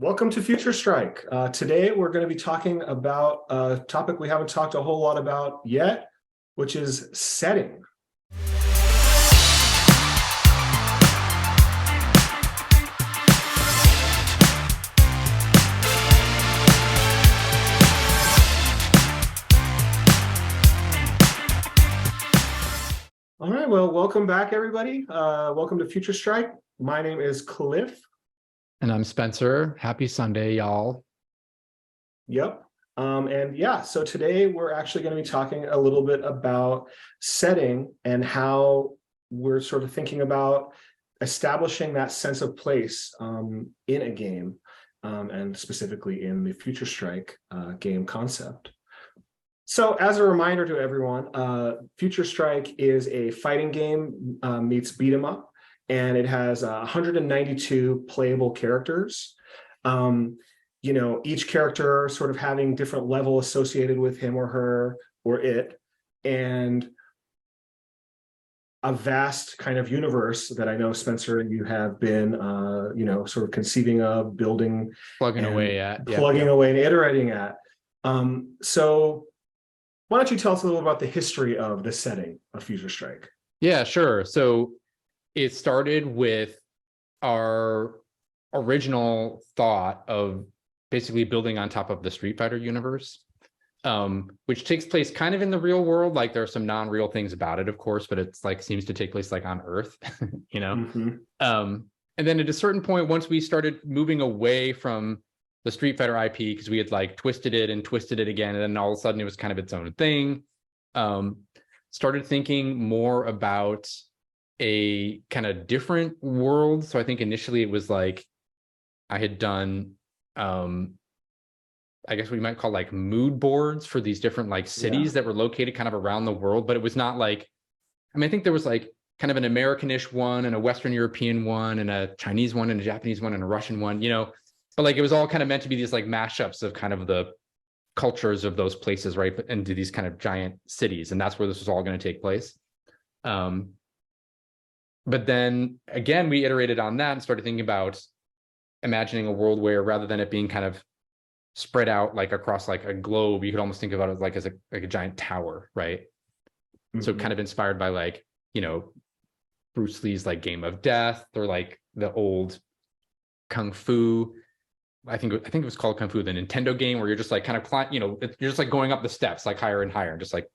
Welcome to Future Strike. Today we're going to be talking about a topic we haven't talked a whole lot about yet, which is setting. All right, well, welcome back, everybody. Welcome to Future Strike. My name is Cliff. And I'm Spencer. Happy Sunday, y'all. Yep. So today we're actually going to be talking a little bit about setting and how we're sort of thinking about establishing that sense of place in a game, and specifically in the Future Strike game concept. So as a reminder to everyone, Future Strike is a fighting game meets beat 'em up. And it has 192 playable characters. Each character sort of having different level associated with him or her or it, and a vast kind of universe that I know, Spencer, you have been, sort of conceiving of, building, plugging away and iterating at. So why don't you tell us a little about the history of the setting of Future Strike? Yeah, sure. So it started with our original thought of basically building on top of the Street Fighter universe, which takes place kind of in the real world. Like there are some non-real things about it, of course, but it's like seems to take place like on Earth, Mm-hmm. And then at a certain point, once we started moving away from the Street Fighter IP, because we had like twisted it again, and then all of a sudden it was kind of its own thing. Started thinking more about a kind of different world. So I think initially it was like I had done I guess we might call like mood boards for these different like cities that were located kind of around the world, but it was not like, I think there was like kind of an Americanish one and a Western European one and a Chinese one and a Japanese one and a Russian one, but like it was all kind of meant to be these like mashups of kind of the cultures of those places, right? Into these kind of giant cities. And that's where this was all going to take place. But then again, we iterated on that and started thinking about imagining a world where rather than it being kind of spread out like across like a globe, you could almost think about it like as a giant tower, right? Mm-hmm. So kind of inspired by like, Bruce Lee's like Game of Death, or like the old Kung Fu. I think it was called Kung Fu, the Nintendo game, where you're just like kind of you're just like going up the steps like higher and higher, and just like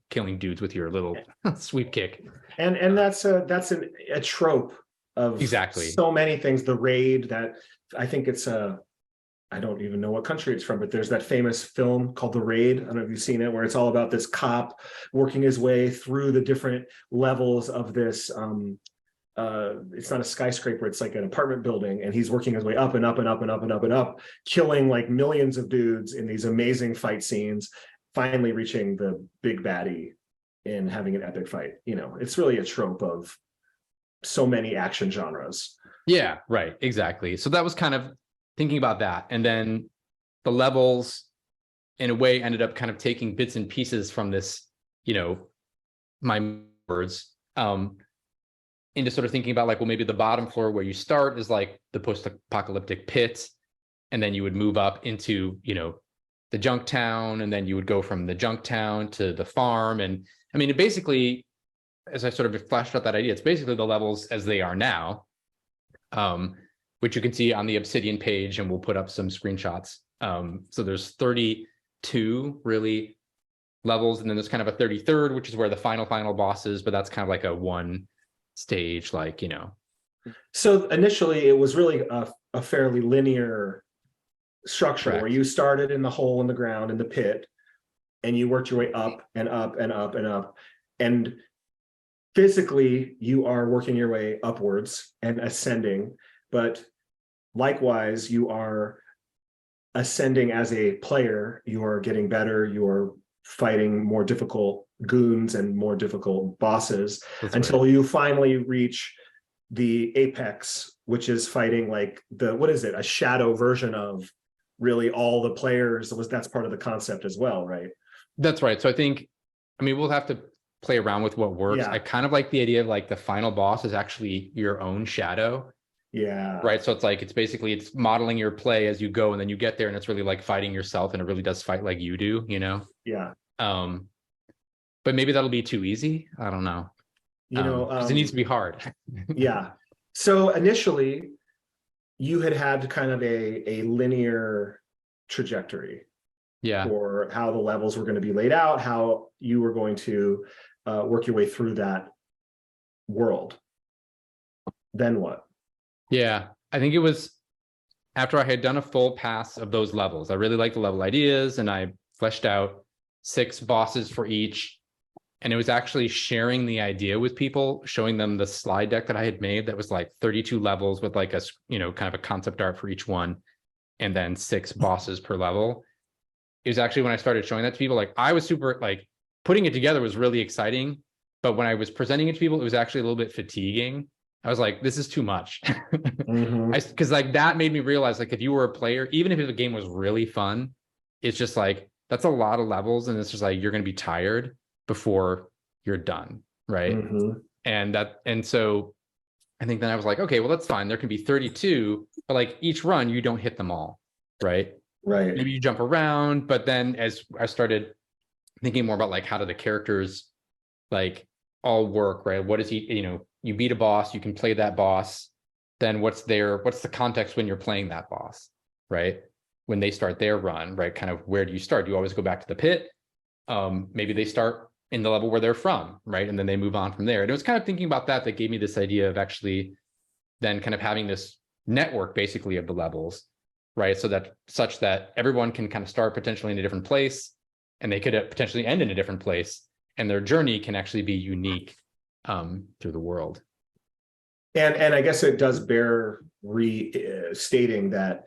killing dudes with your little sweep kick. And that's a trope of exactly so many things. The raid, that I think it's I don't even know what country it's from, but there's that famous film called The Raid. I don't know if you've seen it, where it's all about this cop working his way through the different levels of this. It's not a skyscraper, it's like an apartment building, and he's working his way up and up and up and up and up and up, killing like millions of dudes in these amazing fight scenes, finally reaching the big baddie and having an epic fight. It's really a trope of so many action genres. Yeah, right, exactly. So that was kind of thinking about that. And then the levels in a way ended up kind of taking bits and pieces from this, my words, into sort of thinking about like, well, maybe the bottom floor where you start is like the post-apocalyptic pit, and then you would move up into, the junk town, and then you would go from the junk town to the farm. And it basically, as I sort of flashed out that idea, it's basically the levels as they are now, which you can see on the Obsidian page, and we'll put up some screenshots. So there's 32 really levels, and then there's kind of a 33rd, which is where the final boss is, but that's kind of like a one stage, like, So initially it was really a fairly linear structure. Correct. Where you started in the hole in the ground in the pit, and you worked your way up and up and up and up, and physically you are working your way upwards and ascending, but likewise you are ascending as a player. You are getting better, you are fighting more difficult goons and more difficult bosses. That's until right. You finally reach the apex, which is fighting like a shadow version of really all the players. That's part of the concept as well, right? That's right. So I think, we'll have to play around with what works. Yeah. I kind of like the idea of like the final boss is actually your own shadow. Yeah. right? So it's like, it's basically, it's modeling your play as you go, and then you get there and it's really like fighting yourself, and it really does fight like you do, you know? Yeah. But maybe that'll be too easy. I don't know. Because it needs to be hard. Yeah. So initially you had kind of a linear trajectory Yeah. for how the levels were going to be laid out, how you were going to work your way through that world. Then what? Yeah. I think it was after I had done a full pass of those levels. I really liked the level ideas, and I fleshed out 6 bosses for each. And it was actually sharing the idea with people, showing them the slide deck that I had made that was like 32 levels with like a, kind of a concept art for each one, and then 6 bosses per level. It was actually when I started showing that to people, like I was super, like putting it together was really exciting. But when I was presenting it to people, it was actually a little bit fatiguing. I was like, this is too much. Because like that made me realize, like, if you were a player, even if the game was really fun, it's just like, that's a lot of levels. And it's just like, you're going to be tired before you're done. Right. And so I think then I was like, okay, well, that's fine. There can be 32, but like each run, you don't hit them all. Right. Right. Maybe you jump around. But then as I started thinking more about like, how do the characters like all work, right? What is you beat a boss, you can play that boss. Then what's the context when you're playing that boss, right? When they start their run, right? Kind of where do you start? Do you always go back to the pit? Maybe they start in the level where they're from, right? And then they move on from there. And it was kind of thinking about that gave me this idea of actually then kind of having this network basically of the levels, right? Such that everyone can kind of start potentially in a different place, and they could potentially end in a different place, and their journey can actually be unique through the world. And I guess it does bear restating that,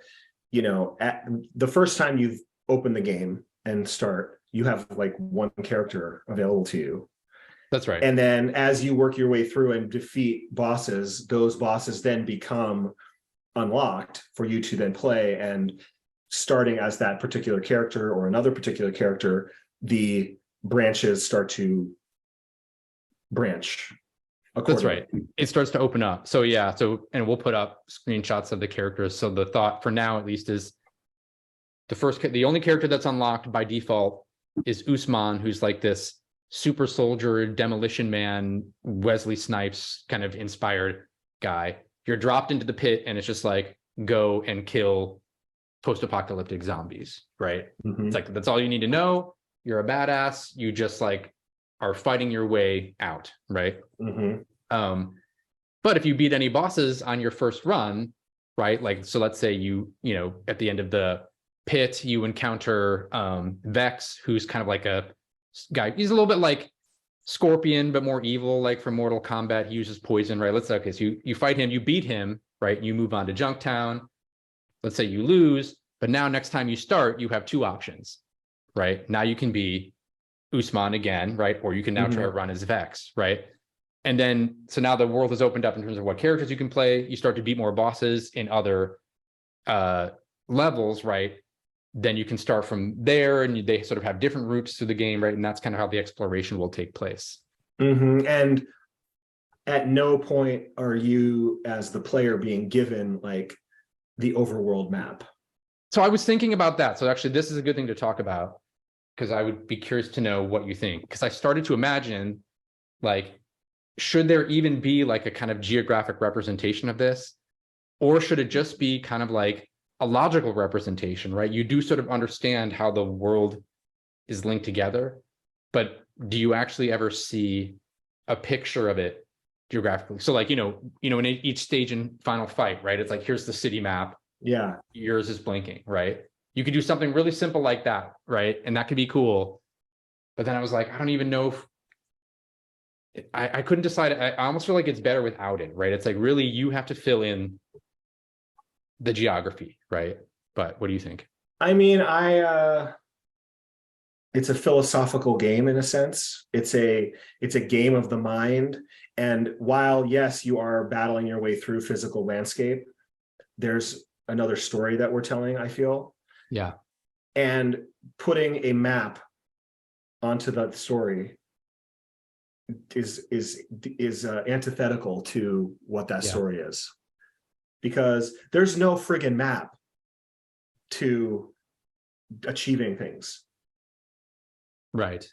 at the first time you've opened the game and start, you have like one character available to you. That's right. And then as you work your way through and defeat bosses, those bosses then become unlocked for you to then play. And starting as that particular character or another particular character, the branches start to branch. That's right. It starts to open up. So yeah. And we'll put up screenshots of the characters. So the thought for now, at least, is the only character that's unlocked by default is Usman, who's like this super soldier, demolition man, Wesley Snipes kind of inspired guy. You're dropped into the pit, and it's just like, go and kill post-apocalyptic zombies, right? It's like, that's all you need to know. You're a badass. You just like are fighting your way out, right? But if you beat any bosses on your first run, right? Like, so let's say you at the end of the pit, you encounter Vex, who's kind of like a guy. He's a little bit like Scorpion, but more evil, like from Mortal Kombat. He uses poison, right? Let's say, okay, so you fight him, you beat him, right? You move on to Junktown. Let's say you lose, but now next time you start, you have 2 options, right? Now you can be Usman again, right? Or you can now try to run as Vex, right? And then, so now the world has opened up in terms of what characters you can play. You start to beat more bosses in other levels, right? Then you can start from there, and they sort of have different routes through the game, right? And that's kind of how the exploration will take place. And at no point are you, as the player, being given like the overworld map. So I was thinking about that. So actually, this is a good thing to talk about, because I would be curious to know what you think. Because I started to imagine, like, should there even be like a kind of geographic representation of this? Or should it just be kind of like a logical representation, right? You do sort of understand how the world is linked together, but do you actually ever see a picture of it geographically? So like, in each stage in Final Fight, right? It's like, here's the city map. Yeah. Yours is blinking, right? You could do something really simple like that, right? And that could be cool. But then I was like, I don't even know if I couldn't decide. I almost feel like it's better without it, right? It's like, really, you have to fill in the geography, right? But what do you think? I mean, it's a philosophical game in a sense. It's a game of the mind. And while, yes, you are battling your way through physical landscape, there's another story that we're telling, I feel. Yeah. And putting a map onto that story is antithetical to what that story is. because there's no friggin' map to achieving things. Right.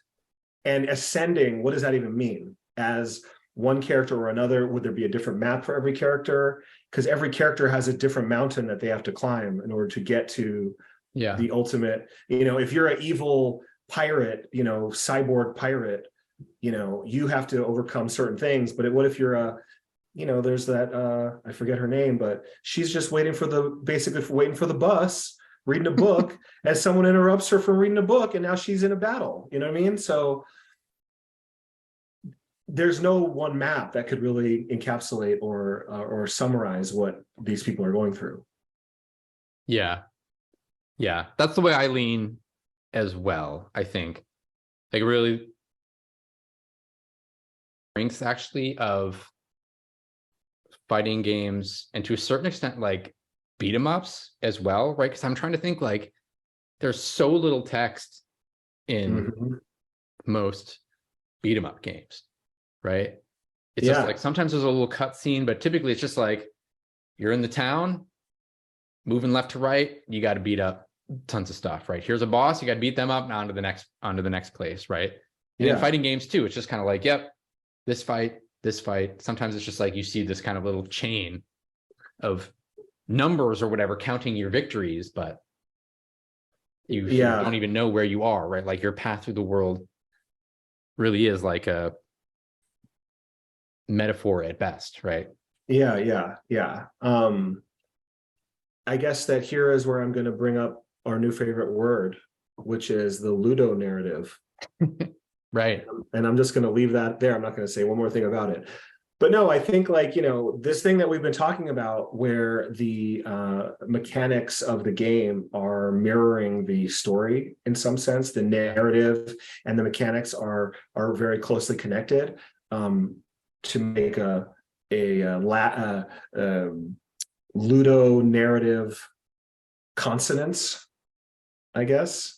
And ascending, what does that even mean? As one character or another, would there be a different map for every character? Because every character has a different mountain that they have to climb in order to get to the ultimate. If you're an evil pirate, cyborg pirate, you have to overcome certain things. But what if you're there's that I forget her name, but she's just waiting for the bus, reading a book, as someone interrupts her from reading a book, and now she's in a battle. You know what I mean? So there's no one map that could really encapsulate or summarize what these people are going through. Yeah. That's the way I lean as well. I think like really strengths actually of fighting games, and to a certain extent like beat 'em ups as well, right? Because I'm trying to think, like, there's so little text in most beat 'em up games, right? It's just like sometimes there's a little cutscene, but typically it's just like you're in the town, moving left to right, you got to beat up tons of stuff, right? Here's a boss, you got to beat them up, and onto the next place, right? And in fighting games too, it's just kind of like, yep, this fight. Sometimes it's just like you see this kind of little chain of numbers or whatever counting your victories, but you sort of don't even know where you are, right? Like your path through the world really is like a metaphor at best, right? Yeah. I guess that here is where I'm going to bring up our new favorite word, which is the ludonarrative. Right. And I'm just going to leave that there. I'm not going to say one more thing about it. But no, I think like, this thing that we've been talking about where the mechanics of the game are mirroring the story in some sense, the narrative and the mechanics are very closely connected to make a ludo narrative consonance, I guess.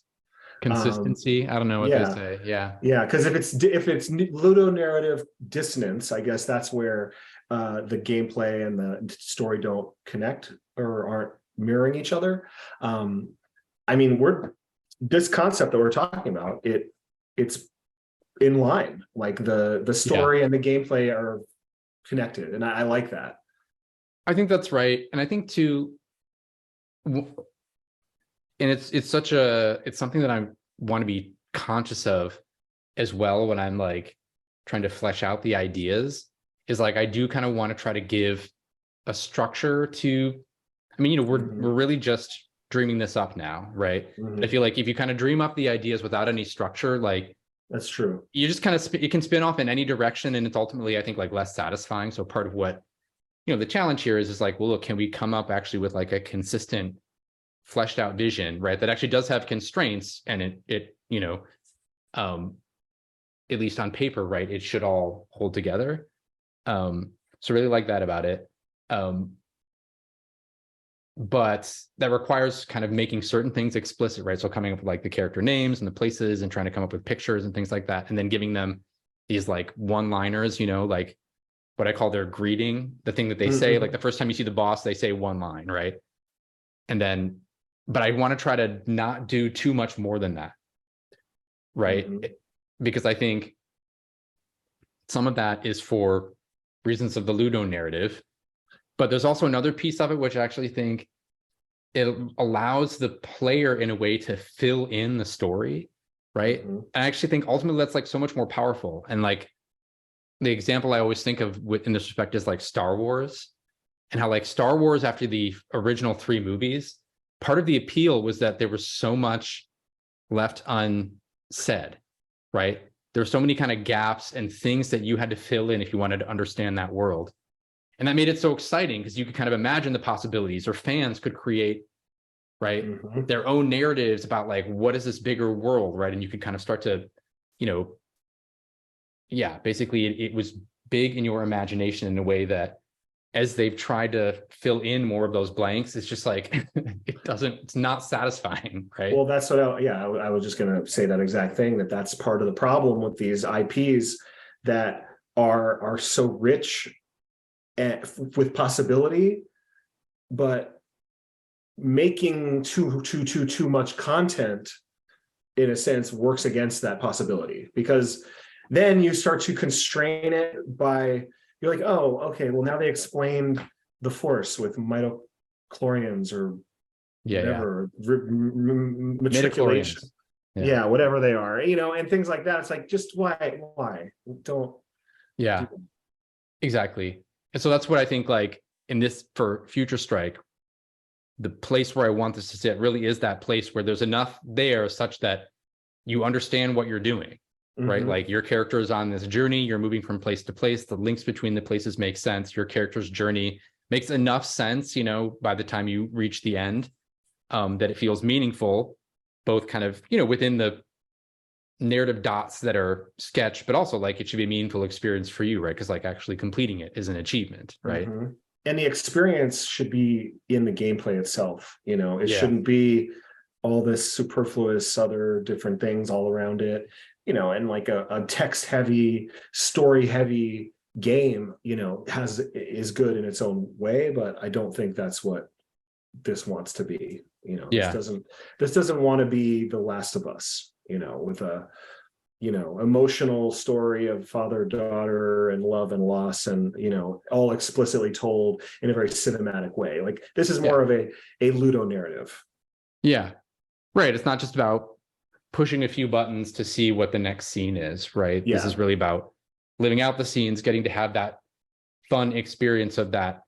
Consistency. I don't know what they say. Yeah. Because if it's ludonarrative dissonance, I guess that's where the gameplay and the story don't connect or aren't mirroring each other. I mean, this concept that we're talking about, it's in line. Like the story and the gameplay are connected, and I like that. I think that's right, and I think too. And it's something that I want to be conscious of as well when I'm like trying to flesh out the ideas, is like I do kind of want to try to give a structure to, I mean, we're really just dreaming this up now, right? But I feel like if you kind of dream up the ideas without any structure, like that's true, you just kind of it can spin off in any direction, and it's ultimately, I think, like less satisfying. So part of what the challenge here is like, well, look, can we come up actually with like a consistent fleshed out vision, right? That actually does have constraints, and it at least on paper, right? It should all hold together. So really like that about it. But that requires kind of making certain things explicit, right? So coming up with like the character names and the places and trying to come up with pictures and things like that. And then giving them these like one-liners, like what I call their greeting, the thing that they say, like the first time you see the boss, they say one line, right? And then, but I want to try to not do too much more than that, right? Because I think some of that is for reasons of the Ludo narrative, but there's also another piece of it, which I actually think it allows the player in a way to fill in the story, right? I actually think ultimately that's like so much more powerful. And like the example I always think of in this respect is like Star Wars, and how like Star Wars, after the original 3 movies, part of the appeal was that there was so much left unsaid, right? There were so many kind of gaps and things that you had to fill in if you wanted to understand that world. And that made it so exciting because you could kind of imagine the possibilities, or fans could create, right, their own narratives about like, what is this bigger world, right? And you could kind of start to, basically it was big in your imagination in a way that, as they've tried to fill in more of those blanks, it's just like, it's not satisfying, right? Well, that's what I was just going to say that exact thing, that's part of the problem with these IPs that are so rich with possibility, but making too much content, in a sense, works against that possibility, because then you start to constrain it by, you're like, oh, okay, well, now they explained the force with midichlorians or whatever, matriculation. Yeah, whatever they are, and things like that. It's like, just why don't. Yeah, exactly. And so that's what I think, like, in this, for Future Strike, the place where I want this to sit really is that place where there's enough there such that you understand what you're doing, right? Like, your character is on this journey, you're moving from place to place, the links between the places make sense, your character's journey makes enough sense, by the time you reach the end, that it feels meaningful, both kind of, within the narrative dots that are sketched, but also, like, it should be a meaningful experience for you, right? Because, like, actually completing it is an achievement, right? And the experience should be in the gameplay itself. It shouldn't be all this superfluous other different things all around it, and like a text heavy, story heavy game, is good in its own way, but I don't think that's what this wants to be. This doesn't want to be The Last of Us, with a emotional story of father-daughter and love and loss, and all explicitly told in a very cinematic way. Like, this is more of a Ludo narrative. Yeah, right. It's not just about pushing a few buttons to see what the next scene is, right? This is really about living out the scenes, getting to have that fun experience of that,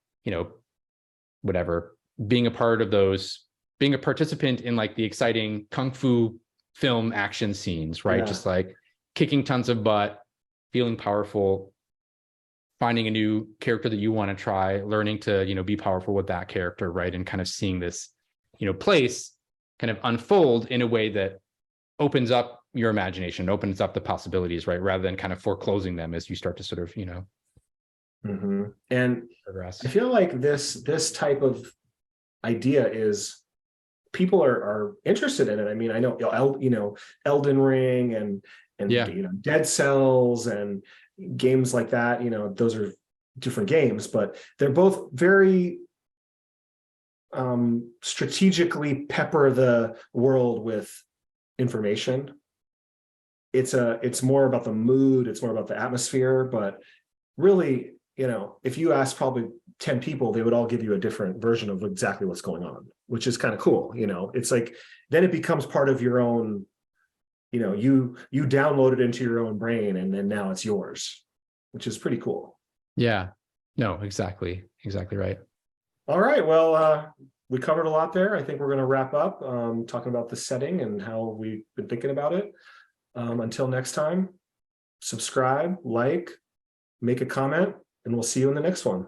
whatever, being a part of those, being a participant in, like, the exciting kung fu film action scenes, right? Just like kicking tons of butt, feeling powerful, finding a new character that you want to try, learning to, be powerful with that character, right? And kind of seeing this, place kind of unfold in a way that opens up your imagination, opens up the possibilities, right? Rather than kind of foreclosing them as you start to sort of, and progress. I feel like this type of idea is, people are interested in it. I mean, I know, Elden Ring and Dead Cells and games like that, those are different games, but they're both very strategically pepper the world with information. It's more about the mood, it's more about the atmosphere, but really, if you ask probably 10 people, they would all give you a different version of exactly what's going on, which is kind of cool. It's like, then it becomes part of your own, you download it into your own brain, and then now it's yours, which is pretty cool. Yeah, no, exactly right. All right, well, we covered a lot there. I think we're going to wrap up talking about the setting and how we've been thinking about it. Until next time, subscribe, like, make a comment, and we'll see you in the next one.